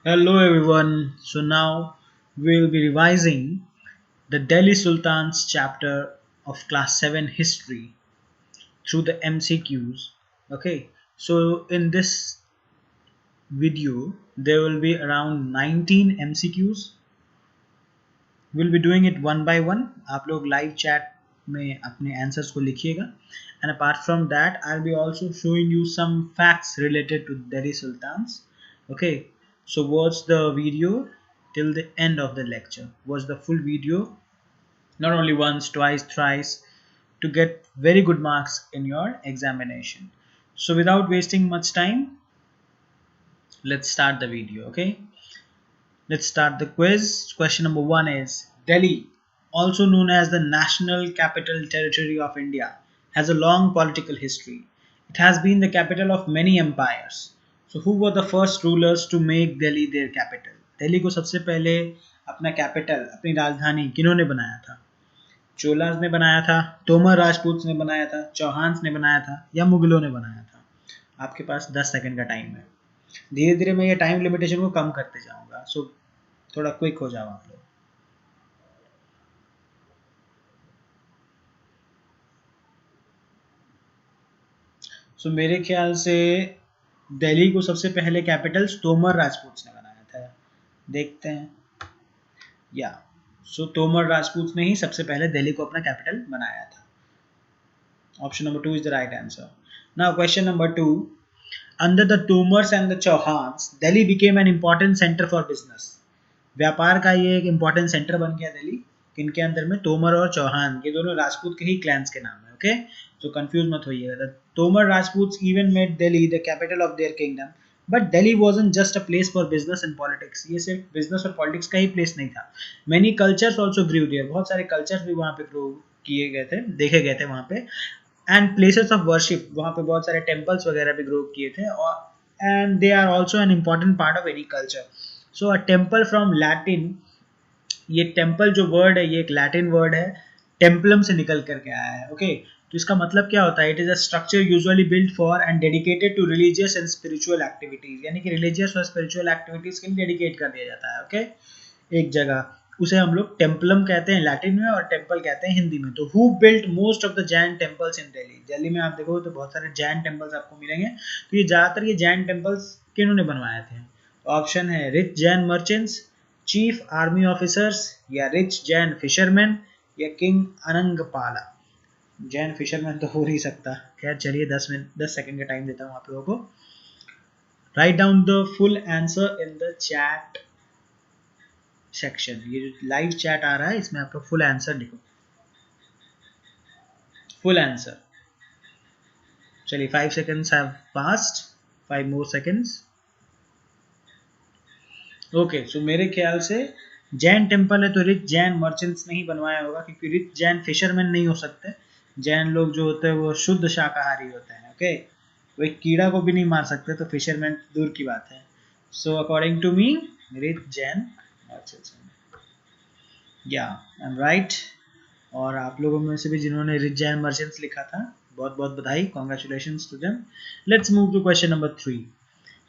Hello everyone. So now we'll be revising the Delhi Sultans chapter of class 7 history through the MCQs. Okay. So in this video there will be around 19 MCQs. We'll be doing it one by one. आप लोग live chat में अपने answers को लिखिएगा. And apart from that, I'll be also showing you some facts related to Delhi Sultans. Okay, so watch the video till the end of the lecture. Watch the full video, not only once, twice, thrice, to get very good marks in your examination. So without wasting much time, let's start the video. Okay, let's start the quiz. Question number one is: Delhi, also known as the National Capital Territory of India, has a long political history. It has been the capital of many empires. So, who were the first rulers to make Delhi their capital? Delhi को सबसे पहले अपना capital, अपनी राजधानी किन्होंने बनाया था? चोलास ने बनाया था, तोमर राजपूत ने बनाया था, चौहान ने बनाया था, या मुगलों ने बनाया था? आपके पास 10 सेकंड का टाइम है. धीरे धीरे मैं ये टाइम लिमिटेशन को कम करते जाऊंगा. सो थोड़ा क्विक हो जाओ आप लोग. सो मेरे ख्याल से दिल्ली को सबसे पहले कैपिटल तोमर राजपूत ने बनाया था. देखते हैं. या तोमर राजपूत ने ही सबसे पहले दिल्ली को अपना कैपिटल बनाया था. Option number 2 is the right answer. Now question number 2. Under the Tomars and the Chauhans, Delhi became an important centre for business. व्यापार का ये एक इंपॉर्टेंट सेंटर बन गया दिल्ली. किनके अंदर में? तोमर और चौहान, ये दोनों राजपूत के ही क्लैंस के नाम है. ओके, तो कंफ्यूज मत होइएगा. The Tomar Rajput even made Delhi the capital of their kingdom, but Delhi wasn't just a place for business and politics. ये सिर्फ बिजनेस और पॉलिटिक्स का ही प्लेस नहीं था. Many cultures also grew there. बहुत सारे कल्चर्स भी वहाँ पे ग्रो किए गए थे, देखे गए थे वहाँ पे. एंड प्लेसेस ऑफ वर्शिप, वहाँ पे बहुत सारे टेम्पल्स वगैरह भी ग्रो किए थे. और and they are also an important part of any culture. So a temple from Latin, ये टेम्पल जो वर्ड है ये एक लैटिन वर्ड है, टेम्पलम से निकल करके आया है. ओके, तो इसका मतलब क्या होता है? It is a structure usually built for and dedicated to religious and spiritual activities. यानी कि रिलीजियस और स्पिरिचुअल एक्टिविटीज के लिए डेडिकेट कर दिया जाता है. ओके, एक जगह उसे हम लोग टेम्पलम कहते हैं लैटिन में, और टेम्पल कहते हैं हिंदी में. तो who built most of the Jain temples in Delhi? Delhi में आप देखो तो बहुत सारे जैन टेम्पल्स आपको मिलेंगे. तो ये ज्यादातर ये जैन टेम्पल्स किन्होंने बनवाए थे? ऑप्शन है: rich Jain merchants, chief army officers, या रिच जैन फिशरमैन, या किंग अनंगपाला. जैन फिशरमैन तो हो नहीं सकता. खैर चलिए 10 सेकंड का टाइम देता हूँ आप लोगों को. Write down the full answer in the chat section. ये जो लाइव चैट आ रहा है इसमें आप लोग फुल आंसर लिखो. Full answer. चलिए 5 seconds have passed. 5 more seconds. Okay, so मेरे ख्याल से जैन टेम्पल है तो रिच जैन मर्चेंट्स नहीं बनवाया होगा, क्योंकि रिच जैन फिशरमैन नहीं हो सकते. जैन लोग जो होते हैं वो शुद्ध शाकाहारी होते हैं. ओके, वो एक कीड़ा को भी नहीं मार सकते, तो फिशरमैन दूर की बात है. So according to me, rich Jain merchants. Yeah I am right. और आप लोगों में से भी जिन्होंने रिच जैन मर्चेंट्स लिखा था, बहुत बहुत बधाई, congratulations to them. Let's move to question number 3.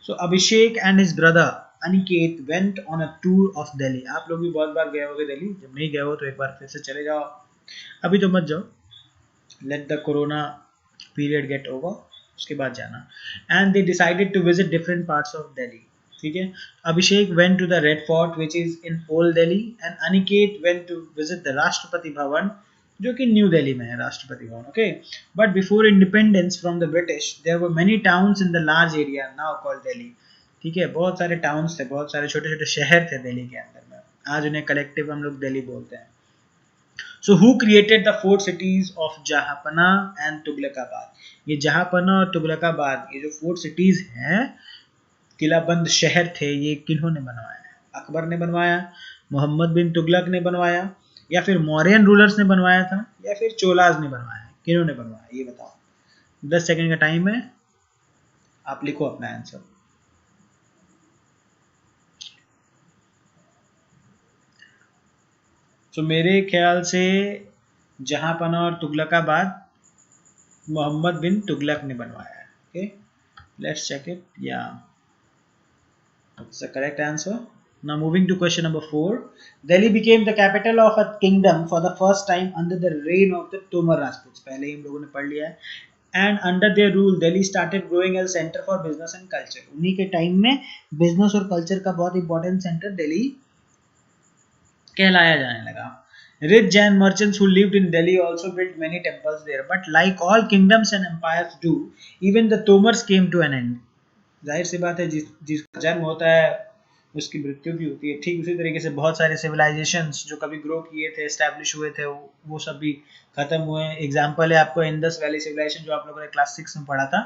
So Abhishek and his brother Aniket went on a tour of Delhi. आप लोग भी बहुत बार गए होंगे दिल्ली. जब नहीं गए हो तो एक बार फिर से चले जाओ. अभी तो मत जाओ, let the corona period get over, उसके बाद जाना. And they decided to visit different parts of Delhi. ठीक है, Abhishek went to the red fort which is in old Delhi, and Aniket went to visit the Rashtrapati Bhavan, जो कि न्यू दिल्ली में है, Rashtrapati Bhavan. Okay, but before independence from the British there were many towns in the large area now called Delhi. ठीक है, बहुत सारे towns थे, बहुत सारे छोटे छोटे शहर थे दिल्ली के अंदर में. आज उन्हें कलेक्टिव हम लोग दिल्ली बोलते हैं. So who created the four cities of Jahanpanah and Tughlakabad? ये जहांपना और तुगलकाबाद, ये जो फोर सिटीज हैं, किलाबंद शहर थे, ये किन्होंने बनवाया है? अकबर ने बनवाया, मोहम्मद बिन तुगलक ने बनवाया, या फिर मौर्यन रूलर्स ने बनवाया था, या फिर चोलाज ने बनवाया? किन्होंने बनवाया ये बताओ. 10 सेकंड का टाइम है, आप लिखो अपना आंसर. तो मेरे ख्याल से जहांपना और तुगलकाबाद मोहम्मद बिन तुगलक ने बनवाया है. Okay, let's check it. Yeah That's the correct answer. Now moving to question number 4. Delhi became the capital of a kingdom for the first time under the reign of the Tomar Rajputs. पहले ही हम लोगों ने पढ़ लिया है. And under their rule, Delhi started growing as a center for business and culture. उन्हीं के time में business और culture का बहुत important center दिल्ली कहलाया जाने लगा. Rich Jain merchants who lived in Delhi also built many temples there. But like all kingdoms and empires do, even the Tomars came to an end. जाहिर सी बात है जिसका जन्म होता है उसकी मृत्यु भी होती है. ठीक उसी तरीके से बहुत सारे सिविलाइजेशंस जो कभी ग्रो किए थे, एस्टैब्लिश हुए थे, वो सब भी खत्म हुए. एग्जांपल है आपको इंडस वैली सिविलाइजेशन जो आप लोगों ने क्लास 6 में पढ़ा था,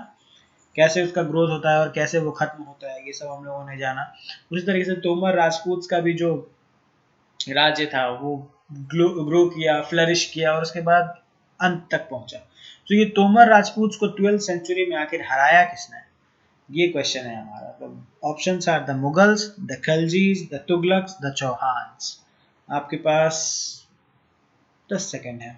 कैसे उसका ग्रोथ होता है और कैसे वो खत्म होता है, ये सब हम लोगों ने जाना. उसी तरीके से तोमर राजपूत का भी जो राज्य था वो ग्रो किया, फ्लरिश किया और उसके बाद अंत तक पहुंचा. तो ये तोमर राजपूत को 12th सेंचुरी में आखिर हराया किसने, ये क्वेश्चन है हमारा. तो options are the Mughals, the Khiljis, the Tughlaqs, the Chauhans. आपके पास 10 सेकेंड है.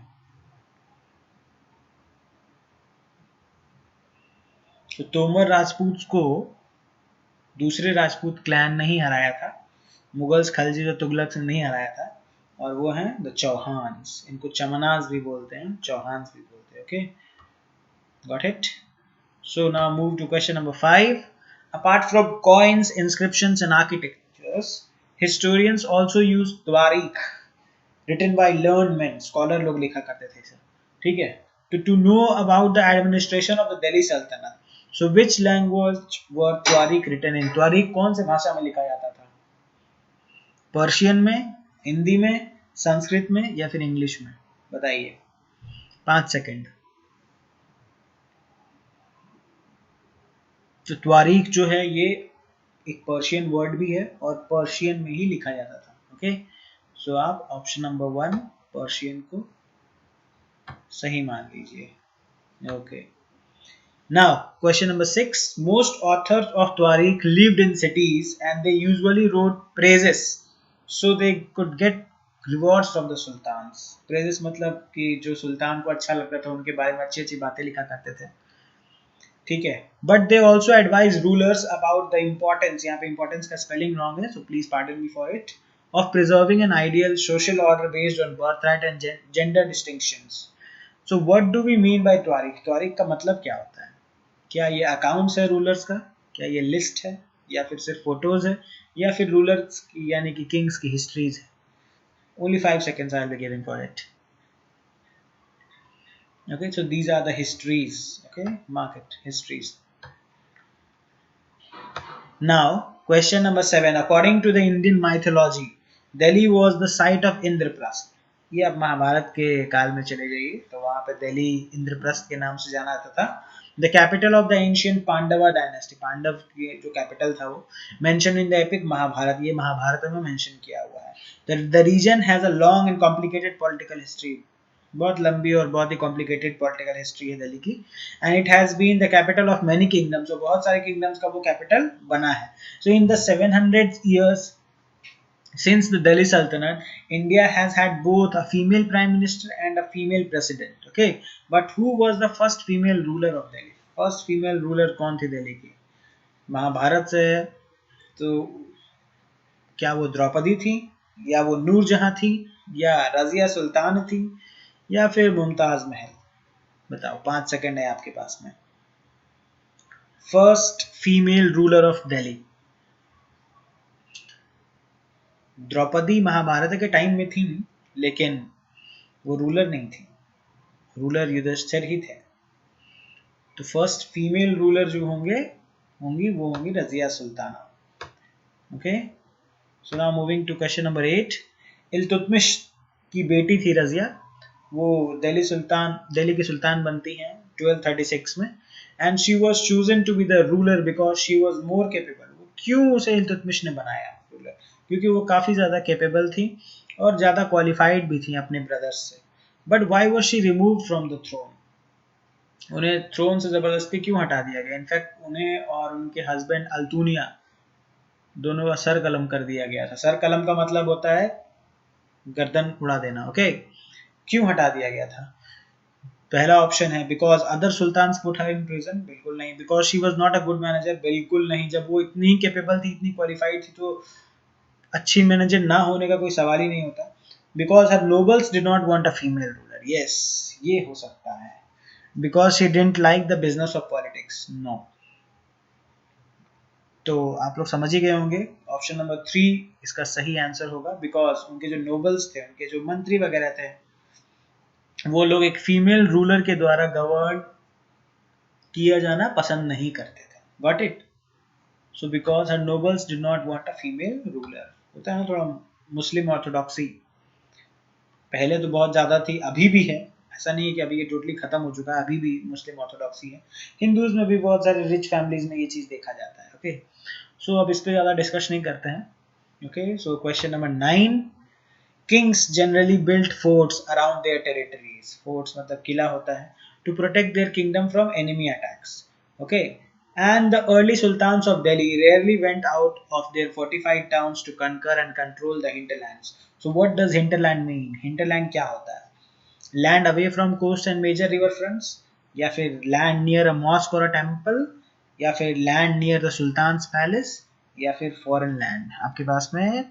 तो तोमर राजपूत को दूसरे राजपूत क्लैन नहीं हराया था, मुगल्स, खिलजी और तुगलक ने नहीं हराया था, और वो हैं द चौहान्स. इनको चमनाज भी बोलते हैं, चौहान्स भी बोलते हैं. Okay, got it. So now move to question number 5. Apart from coins, inscriptions and architectures, historians also use Twarikh, written by learned men, scholar लोग लिखा करते थे इसे. ठीक है, to know about the administration of the Delhi Sultanate. So which language were Twarikh written in? Twarikh कौन से भाषा में लिखा जाता था? पर्शियन में, हिंदी में, संस्कृत में या फिर इंग्लिश में? बताइए. 5 सेकेंड. तो त्वारीख जो है ये एक पर्शियन वर्ड भी है और पर्शियन में ही लिखा जाता था. ओके, सो आप ऑप्शन नंबर 1 पर्शियन को सही मान लीजिए. Okay, now question number 6. Most authors of tawarikh lived in cities and they usually wrote praises so they could get rewards from the sultans. Praises मतलब कि जो सुल्तान को अच्छा लगता था उनके बारे में अच्छी अच्छी बातें लिखा करते थे. ठीक है, but they also advise rulers about the importance, यहाँ पे इम्पोर्टेंस का स्पेलिंग रॉन्ग है, so please pardon me for it, of preserving an ideal social order based on birth right and gender distinctions. So what do we mean by tawarikh? Tawarikh का मतलब क्या होता है? क्या ये अकाउंट्स है रूलर्स का, क्या ये लिस्ट है, या फिर सिर्फ फोटोज है, या फिर रूलर्स की यानी कि किंग्स की हिस्ट्रीज है? Only 5 seconds I will be giving for it. Okay, so these are the histories. Okay, mark it, histories. Now question number 7. According to the Indian mythology, Delhi was the site of Indraprasth. ये आप महाभारत के काल में चले जाइए तो वहां पे दिल्ली इंद्रप्रस्थ के नाम से जाना जाता था. The capital of the ancient Pandava dynasty, Pandava की जो कैपिटल था वो mention in the epic Mahabharata, ये महाभारत में मेंशन किया हुआ है. The region has a long and complicated political history, बहुत लंबी और बहुत ही कॉम्प्लिकेटेड पॉलिटिकल हिस्ट्री है दिल्ली की. And it has been the capital of many kingdoms, तो बहुत सारे किंगडम्स का वो कैपिटल बना है. So in the 700 years since the Delhi Sultanate, India has had both a female prime minister and a female president. Okay, but who was the first female ruler of Delhi? First female ruler कौन थी दिल्ली की? महाभारत से है तो क्या वो द्रौपदी थी, या वो नूरजहां थी, या रजिया सुल्तान थी, या फिर मुमताज महल? बताओ, 5 सेकेंड है आपके पास में. First female ruler of Delhi. Draupadi Mahabharat के टाइम में थी लेकिन वो रूलर नहीं थी, रूलर युधिष्ठिर ही थे. तो फर्स्ट फीमेल रूलर जो होंगी वो होंगी Razia Sultana. Okay, so now moving to question number 8. Iltutmish की बेटी थी रजिया, वो दिल्ली की सुल्तान बनती हैं 1236 में. And she was chosen to be the ruler because she was more capable. क्यों उसे इल्तुतमिश ने बनाया रूलर? क्योंकि वो काफ़ी ज़्यादा केपेबल थी और ज़्यादा क्वालिफाइड भी थी अपने ब्रदर्स से. But why was she remove from the throne? उन्हें थ्रोन से ज़बरदस्ती क्यों हटा दिया गया? इनफैक्ट उन्हें और उनके हस्बैंड अल्तुनिया दोनों का सर कलम कर दिया गया था. सर कलम का मतलब होता है गर्दन उड़ा देना. ओके, क्यों हटा दिया गया था? पहला ऑप्शन है because other Sultan put her in prison, बिल्कुल नहीं। Because she was not a good manager, बिल्कुल नहीं। जब वो इतनी कैपेबल थी, इतनी क्वालिफाइड थी, तो अच्छी मैनेजर ना होने का कोई सवाल ही नहीं होता। Because her nobles did not want a female ruler, yes, ये हो सकता है। Because she didn't like the business of politics, no. तो आप लोग समझ ही गए होंगे, ऑप्शन नंबर 3 इसका सही आंसर होगा। बिकॉज उनके जो नोबल्स थे, उनके जो मंत्री वगैरह थे, वो लोग एक फीमेल रूलर के द्वारा गवर्न किया जाना पसंद नहीं करते थे। Got it? So because her nobles did not want a female ruler. होता है ना थोड़ा मुस्लिम ऑर्थोडॉक्सी, पहले तो बहुत ज़्यादा थी, अभी भी है, ऐसा नहीं है कि अभी ये टोटली खत्म हो चुका है, अभी भी मुस्लिम ऑर्थोडॉक्सी है। हिंदूज में भी बहुत सारे रिच फैमिलीज में ये चीज़ देखा जाता है। ओके, सो अब इस पर ज़्यादा डिस्कस नहीं करते हैं। Okay, so question number 9, kings generally built forts around their territories. Forts मतलब किला होता है, to protect their kingdom from enemy attacks. Okay, and the early sultans of Delhi rarely went out of their fortified towns to conquer and control the hinterlands. So what does hinterland mean? Hinterland क्या होता है? Land away from coast and major river fronts, या फिर land near a mosque or a temple, या फिर land near the sultan's palace, या फिर foreign land? आपके पास में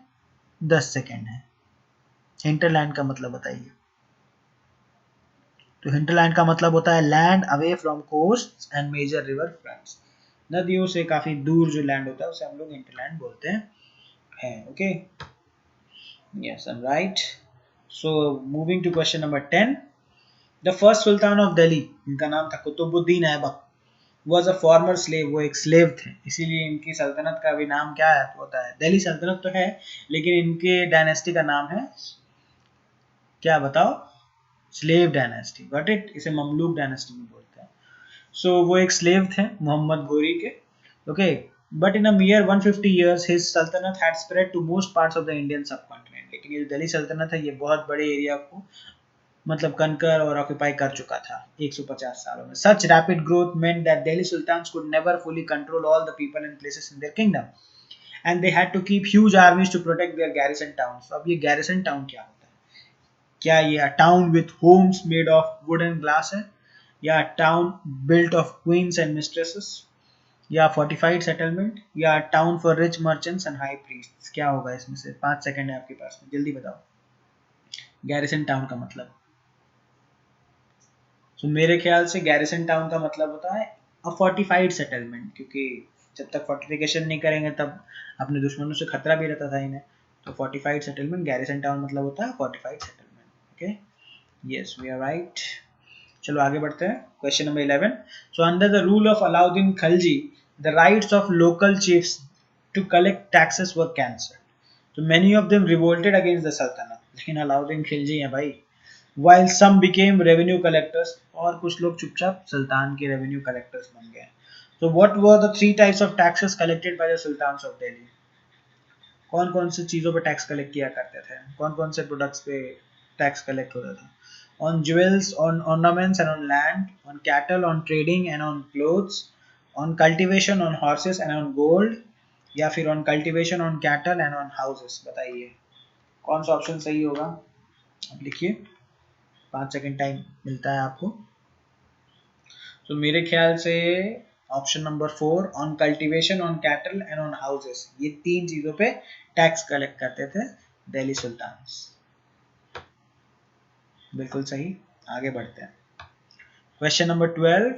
10 सेकेंड है। हिंटरलैंड का मतलब बताइए। तो हिंटरलैंड का मतलब होता है land away from coast and major river fronts. नदियों से काफी दूर जो लैंड होता है उसे हम लोग हिंटरलैंड बोलते हैं। Okay, yes, I am right. So moving to question number 10, the first sultan of Delhi, इनका नाम था Qutubuddin Aibak, was a former slave, वो एक स्लेव थे, इसीलिए इनकी सल्तनत का भी नाम क्या है होता है? दिल्ली सल्तनत तो है, लेकिन इनके डायनेस्टी का नाम है क्या बताओ? Slave dynasty. Got it? इसे ममलूक डायनेस्टी भी बोलते हैं। सो वो एक स्लेव थे मोहम्मद गोरी के। Okay, but in a mere 150 years his sultanate had spread to most parts of the Indian subcontinent। लेकिन ये दिल्ली सल्तनत है, ये बहुत बड़े एरिया को मतलब कनकर और ऑक्यूपाई कर चुका था 150 सालों में। Such rapid growth meant that Delhi sultans could never fully control all the people and places in their kingdom, and they had to keep huge armies to protect their garrison towns। तो अब ये garrison town क्या होता है? क्या ये town with homes made of wood and glass है, या town built of queens and mistresses, या फोर्टिफाइड सेटलमेंट, या town for rich merchants and high priests? क्या होगा इसमें से? 5 सेकंड है आपके पास में, जल्दी बताओ। गैरिसन टाउन का मतलब, तो मेरे ख्याल से गैरिसन टाउन का मतलब होता है अ फोर्टिफाइड सेटलमेंट, क्योंकि जब तक फोर्टिफिकेशन नहीं करेंगे तब अपने दुश्मनों से खतरा भी रहता था इन्हें। तो फोर्टिफाइड सेटलमेंट, गैरिसन टाउन मतलब होता है fortified settlement. Okay, yes, we are right. चलो आगे बढ़ते हैं। Question number 11, so under the rule of Alauddin Khilji the rights of local chiefs to collect taxes were cancelled. तो many of them revolted against the सल्तनत, लेकिन अलाउद्दीन खिलजी हैं भाई। while some became revenue collectors, और कुछ लोग चुपचाप सुल्तान के रेवेन्यू कलेक्टर्स बन गए। so what were the three types of taxes collected by the sultans of Delhi? कौन कौन सी चीज़ों पे टैक्स कलेक्ट किया करते थे? कौन कौन से प्रोडक्ट्स पे टैक्स कलेक्ट होता था? On jewels, on ornaments and on land, on cattle, on trading and on clothes, on cultivation, on horses and on gold, या फिर on cultivation, on cattle and on houses? बताइए कौन सा option सही होगा? अब लिखिए, 5 सेकंड टाइम मिलता है आपको। तो मेरे ख्याल से option number 4, on cultivation, on cattle and on houses, ये 3 चीजों पे टैक्स कलेक्ट करते थे दिल्ली सुल्तान्स। बिल्कुल सही। आगे बढ़ते हैं। Question number 12,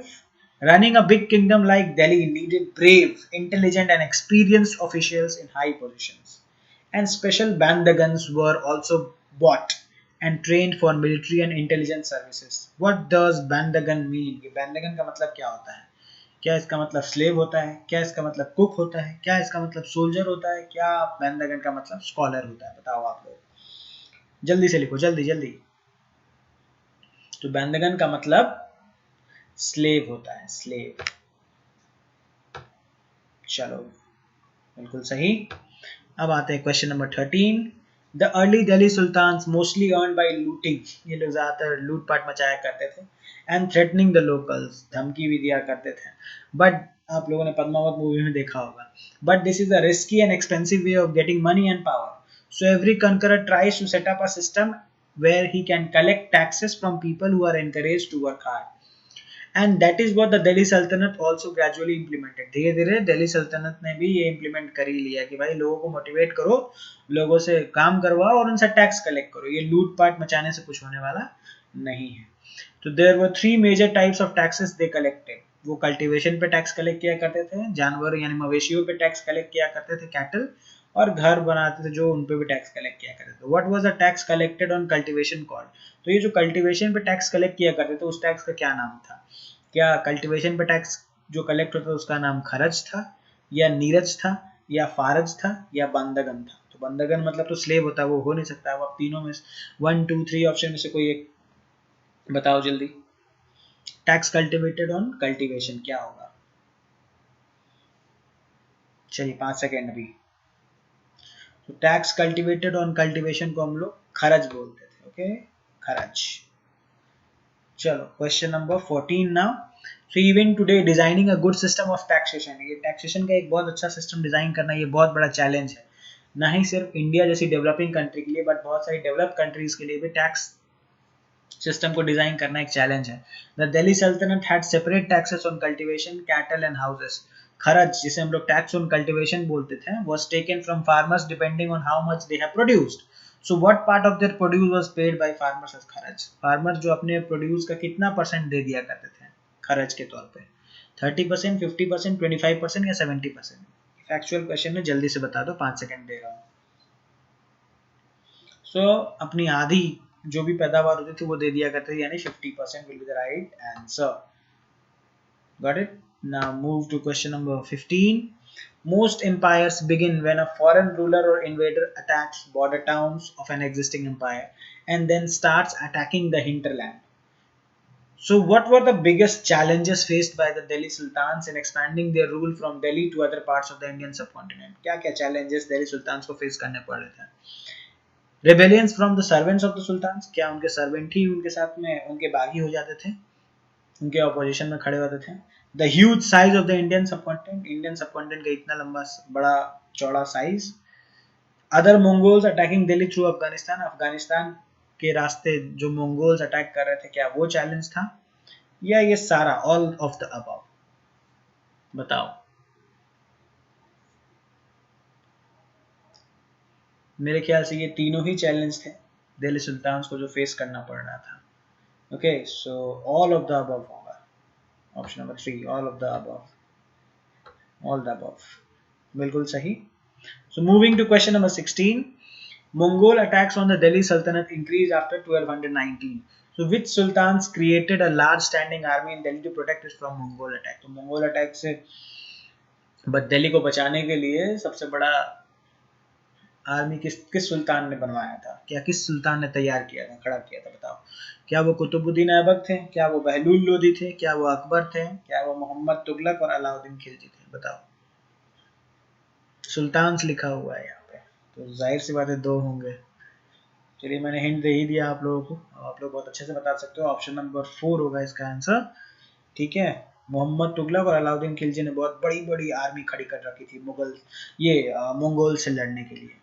running a big kingdom like Delhi needed brave, intelligent and experienced officials in high positions, and special bandagans were also bought and trained for military and intelligence services. What does bandagan mean? ये bandagan का मतलब क्या होता है? क्या इसका मतलब slave होता है? क्या इसका मतलब कुक होता है? क्या इसका मतलब सोल्जर होता है? क्या बैंदागन का मतलब स्कॉलर होता है? बताओ आप लोग, जल्दी से लिखो, जल्दी जल्दी। तो बैंदागन का मतलब स्लेव होता है, स्लेव। चलो, बिल्कुल सही। अब आते हैं question number 13, the early Delhi sultans mostly earn by looting. ये लोग ज्यादातर लूटपाट मचाया करते थे, एंड थ्रेटनिंग द लोकल्स, धमकी भी दिया करते थे। बट आप लोगों ने पद्मावत मूवी में देखा होगा, but this is a risky and expensive way of getting money and power, so every conqueror tries to set up a system where he can collect taxes from people who are encouraged to work hard. And that is what the Delhi Sultanate also gradually implemented. धीरे धीरे दिल्ली सल्तनत ने भी ये implement कर ही लिया कि भाई लोगों को मोटिवेट करो, लोगों से काम करवाओ और उनसे टैक्स कलेक्ट करो, ये लूट पाट मचाने से कुछ होने वाला नहीं है. तो there were 3 major types of taxes they collected. वो कल्टीवेशन पे टैक्स कलेक्ट किया करते थे, जानवर यानी मवेशियों पे टैक्स कलेक्ट किया करते थे, कैटल, और घर बनाते थे जो उन पे भी टैक्स कलेक्ट किया करते थे. What was the tax collected on cultivation called? तो ये जो कल्टीवेशन पे टैक्स कलेक्ट किया करते थे उस टैक्स का क्या नाम था? क्या कल्टीवेशन पे टैक्स जो कलेक्ट होता था उसका नाम खरच था, या नीरज था, या फारज था, या बंदगन था? तो बंदगन मतलब तो स्लेव होता है, वो हो नहीं सकता. अब तीनों में 1 2 3 ऑप्शन में से कोई एक बताओ जल्दी. टैक्स कल्टीवेटेड ऑन कल्टीवेशन क्या होगा? चलिए 5 सेकेंड अभी. तो टैक्स कल्टीवेटेड ऑन कल्टीवेशन को हम लोग खरच बोलते थे. ओके, खरच. चलो question number 14 now. So even today designing a good system of taxation. ये टैक्सेशन का एक बहुत अच्छा सिस्टम डिजाइन करना ये बहुत बड़ा चैलेंज है, ना ही सिर्फ इंडिया जैसी डेवलपिंग कंट्री के लिए बट बहुत सारी डेवलप्ड कंट्रीज के लिए भी टैक्स सिस्टम को डिजाइन करना एक चैलेंज है. द दिल्ली सल्तनत had separate taxes on cultivation, cattle and houses. खरच जिसे हम लोग टैक्स ऑन कल्टीवेशन बोलते थे was taken from farmers depending on how much they have produced. So what part of their produce was paid by farmers as खरच? Farmer जो अपने produce का कितना परसेंट दे दिया करते थे खरच के तौर पे? 30%, 50%, 25% या 70%? फैक्चुअल क्वेश्चन है, जल्दी से बता दो, 5 सेकंड दे रहा हूँ. सो अपनी आधी जो भी पैदावार होती थी वो दे दिया करते थे, यानी 50% will be the right answer. Got it? Now move to question number 15. Most empires begin when a foreign ruler or invader attacks border towns of an existing empire and then starts attacking the hinterland. So what were the biggest challenges faced by the Delhi Sultans in expanding their rule from Delhi to other parts of the Indian subcontinent? क्या क्या challenges Delhi Sultans को face करने पड़ रहे थे? Rebellions from the servants of the sultans. क्या उनके servant ही उनके साथ में उनके बागी हो जाते थे, उनके ऑपोजिशन में खड़े होते थे? The huge size of the Indian subcontinent. Indian subcontinent का इतना लंबा बड़ा चौड़ा size. Other Mongols attacking Delhi through Afghanistan. Afghanistan के रास्ते जो मंगोल्स अटैक कर रहे थे, क्या वो चैलेंज था, या ये सारा ऑल ऑफ द अबव? बताओ. मेरे ख्याल से ये तीनों ही चैलेंज थे दिल्ली सुल्तान्स को जो फेस करना पड़ रहा था. Okay, so all of the above होगा. Option number 3, all of the above. All the above बिल्कुल सही. So moving to question number 16. Mongol attacks on the Delhi Sultanate increased after 1219. So which sultans created a large standing army in Delhi to protect it from Mongol attack? तो Mongol attack से दिल्ली को बचाने के लिए सबसे बड़ा army किस सुल्तान ने बनवाया था? क्या किस सुल्तान ने तैयार किया था, खड़ा किया था? बताओ. क्या वो कुतुबुद्दीन ऐबक थे, क्या वो बहलूल लोदी थे, क्या वो अकबर थे, क्या वो मोहम्मद तुगलक और अलाउद्दीन खिलजी थे? बताओ. सुल्तान्स लिखा हुआ है यहाँ पे, तो जाहिर सी बात है 2 होंगे. चलिए मैंने हिंट दे ही दिया आप लोगों को, आप लोग बहुत अच्छे से बता सकते हो. ऑप्शन नंबर 4 होगा इसका आंसर. ठीक है, मोहम्मद तुगलक और अलाउद्दीन खिलजी ने बहुत बड़ी बड़ी आर्मी खड़ी कर रखी थी मंगोल से लड़ने के लिए.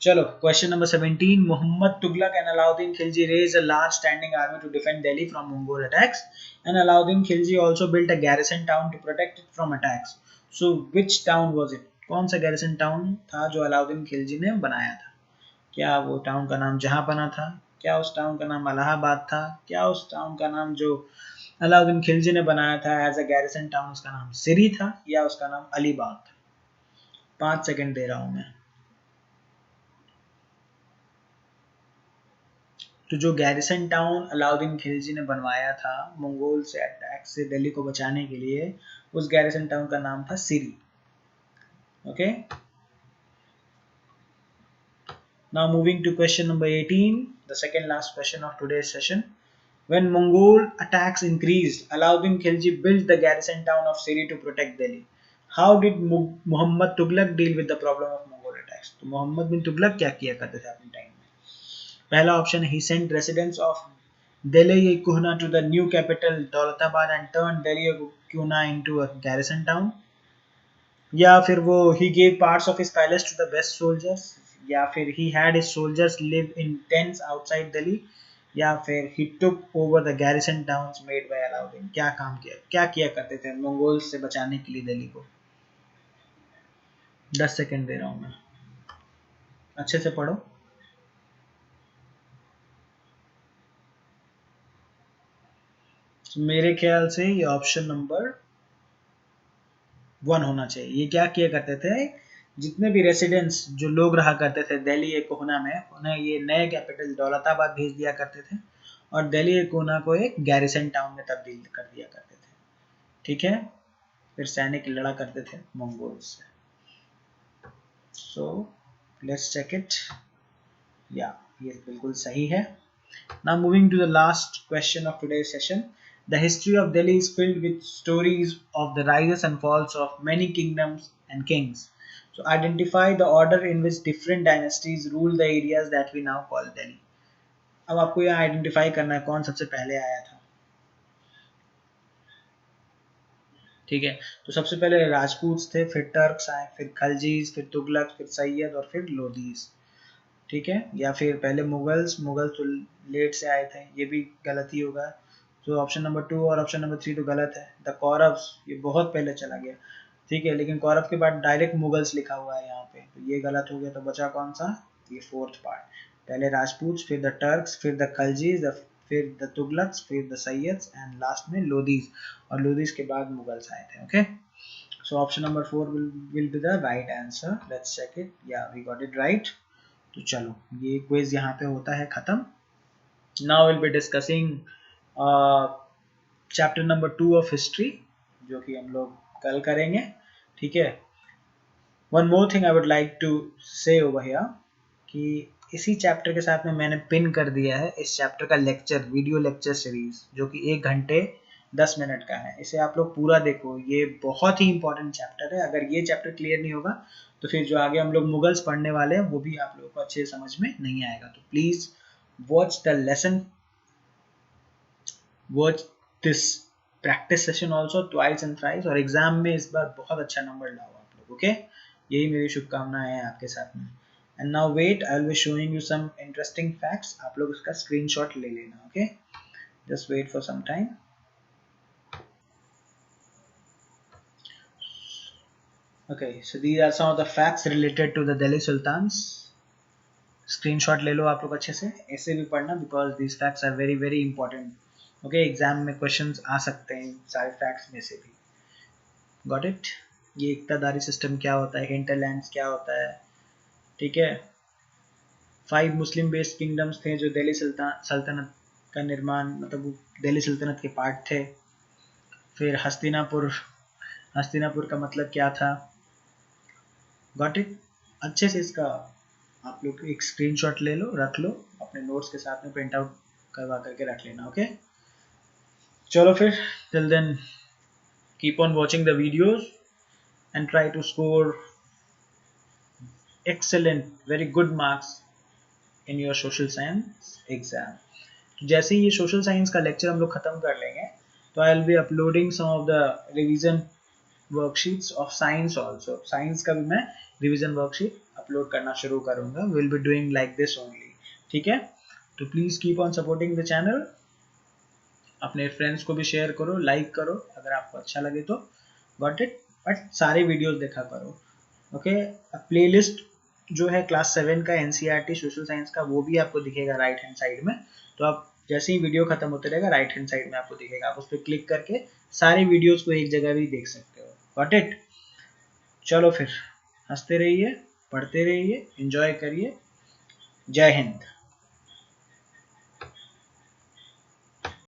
चलो question number 17. Muhammad Tughlaq and Alauddin Khilji raised a large standing army to defend Delhi from Mongol attacks, and Alauddin Khilji also built a garrison town to protect it from attacks. So which town was it? कौन सा garrison town था जो अलाउद्दीन खिलजी ने बनाया था? क्या वो town का नाम जहांपना था, क्या उस टाउन का नाम इलाहाबाद था, क्या उस टाउन का नाम जो अलाउद्दीन खिलजी ने बनाया था एज अ गैरिसन टाउन उसका नाम सिरी था, या उसका नाम अलीबाग था? 5 सेकंड दे रहा हूं मैं. तो जो गैरिसन टाउन अलाउद्दीन खिलजी ने बनवाया था मंगोल से अटैक से दिल्ली को बचाने के लिए, उस गैरिसन टाउन का नाम था Siri. Okay, now moving to question number 18, the second last question of today's session. When Mongol attacks increased, Alauddin Khilji built the garrison town of Siri to protect Delhi. How did Muhammad Tughlaq deal with the problem of Mongol attacks? तो मोहम्मद बिन तुगलक क्या किया करते थे अपने time में? पहला option है, he sent residents of Delhi Kuhna to the new capital Daulatabad and turned Delhi Kuhna into a garrison town. या फिर वो he gave parts of his palace to the best soldiers, या फिर he had his soldiers live in tents outside Delhi, या फिर he took over the garrison towns made by Alauddin। क्या किया करते थे मंगोल्स से बचाने के लिए दिल्ली को? 10 सेकंड दे रहा हूं मैं, अच्छे से पढ़ो। मेरे ख्याल से ये ऑप्शन नंबर 1 होना चाहिए। ये क्या किया करते थे, जितने भी रेसिडेंट्स जो लोग रहा करते थे दिल्ली एक कोना में, उन्हें ये नए कैपिटल दौलताबाद भेज दिया करते थे और दिल्ली एक कोना को एक गैरिसन टाउन में तब्दील कर दिया करते थे। ठीक है, फिर सैनिक लड़ा करते थे मंगोल्स से। So let's check it. Yeah ये बिल्कुल सही है। Now moving to the last question of today's session. The history of Delhi is filled with stories of the rises and falls of many kingdoms and kings. So identify the order in which different dynasties ruled the areas that we now call Delhi. अब आपको यह identify करना है कौन सबसे पहले आया था। ठीक है, तो सबसे पहले राजपूत थे, फिर टर्क्स आए, फिर खलजीज, फिर तुगलक, फिर सैयद और फिर लोदीज। ठीक है, या फिर पहले मुगल्स तो लेट से आए थे, ये भी गलत ही होगा। तो ऑप्शन नंबर 2 और ऑप्शन नंबर 3 तो गलत है। द कौरव्स ये बहुत पहले चला गया। ठीक है, लेकिन कौरव के बाद डायरेक्ट मुगल्स लिखा हुआ है यहाँ पे, तो ये गलत हो गया। तो बचा कौन सा, ये फोर्थ पार्ट। पहले राजपूत, फिर द टर्क्स, फिर द खलजीज, फिर द तुगलक्स, फिर द सैयद्स एंड लास्ट में लोदीज, और लोदीज के बाद मुगल्स आए थे। Okay, so option number 4 will be the right answer. Let's check it. Yeah, we got it right. तो चलो ये क्विज यहाँ पे होता है खत्म। Now will be discussing chapter number 2 of history, जो कि हम लोग कल करेंगे। ठीक है, one more thing I would like to say over here कि इसी चैप्टर के साथ में मैंने पिन कर दिया है इस चैप्टर का लेक्चर, वीडियो लेक्चर सीरीज, जो कि 1 घंटे 10 मिनट का है। इसे आप लोग पूरा देखो, ये बहुत ही इंपॉर्टेंट चैप्टर है। अगर ये चैप्टर क्लियर नहीं होगा तो फिर जो आगे हम लोग मुगल्स पढ़ने वाले हैं वो भी आप लोगों को अच्छे समझ में नहीं आएगा। तो please watch the lesson, watch this practice session also twice and thrice, और एग्जाम में इस बार बहुत अच्छा नंबर लाओ आप लोग। ओके, यही मेरी शुभकामनाएं हैं आपके साथ में। And now wait, I will be showing you some interesting facts. आप लोग उसका स्क्रीनशॉट ले लेना। Okay, just wait for some time. Okay, so these are some of the facts related to the Delhi Sultans. Screenshot ले लो आप लोग अच्छे से, ऐसे भी पढ़ना, because these facts are very very important. Okay, exam में क्वेश्चंस आ सकते हैं सारे फैक्ट्स में से भी। Got it. ये इक्तादारी सिस्टम क्या होता है, हिंटरलैंड्स क्या होता है। ठीक है, 5 मुस्लिम बेस्ड किंगडम्स थे जो दिल्ली सल्तनत का निर्माण, मतलब दिल्ली सल्तनत के पार्ट थे। फिर हस्तिनापुर का मतलब क्या था। Got it. अच्छे से इसका आप लोग एक स्क्रीनशॉट ले लो, रख लो अपने नोट्स के साथ में, प्रिंट आउट करवा करके रख लेना। ओके, चलो फिर, till then keep on watching the videos and try to score excellent, very good marks in your social science exam. जैसे ही ये सोशल साइंस का लेक्चर हम लोग खत्म कर लेंगे तो I will be uploading some of the revision worksheets of science also. Science का भी मैं रिवीजन वर्कशीट अपलोड करना शुरू करूंगा। Will be doing like this only. ठीक है, तो please keep on supporting the channel. अपने फ्रेंड्स को भी शेयर करो, लाइक करो अगर आपको अच्छा लगे तो। Got it. बट सारे वीडियोस देखा करो। ओके, प्लेलिस्ट जो है क्लास 7 का एनसीईआरटी सोशल साइंस का, वो भी आपको दिखेगा राइट हैंड साइड में। तो आप जैसे ही वीडियो खत्म होते रहेगा राइट हैंड साइड में आपको दिखेगा, आप उस पर क्लिक करके सारे वीडियोस को एक जगह भी देख सकते हो। Got it. चलो फिर, हंसते रहिए, पढ़ते रहिए, एंजॉय करिए। जय हिंद।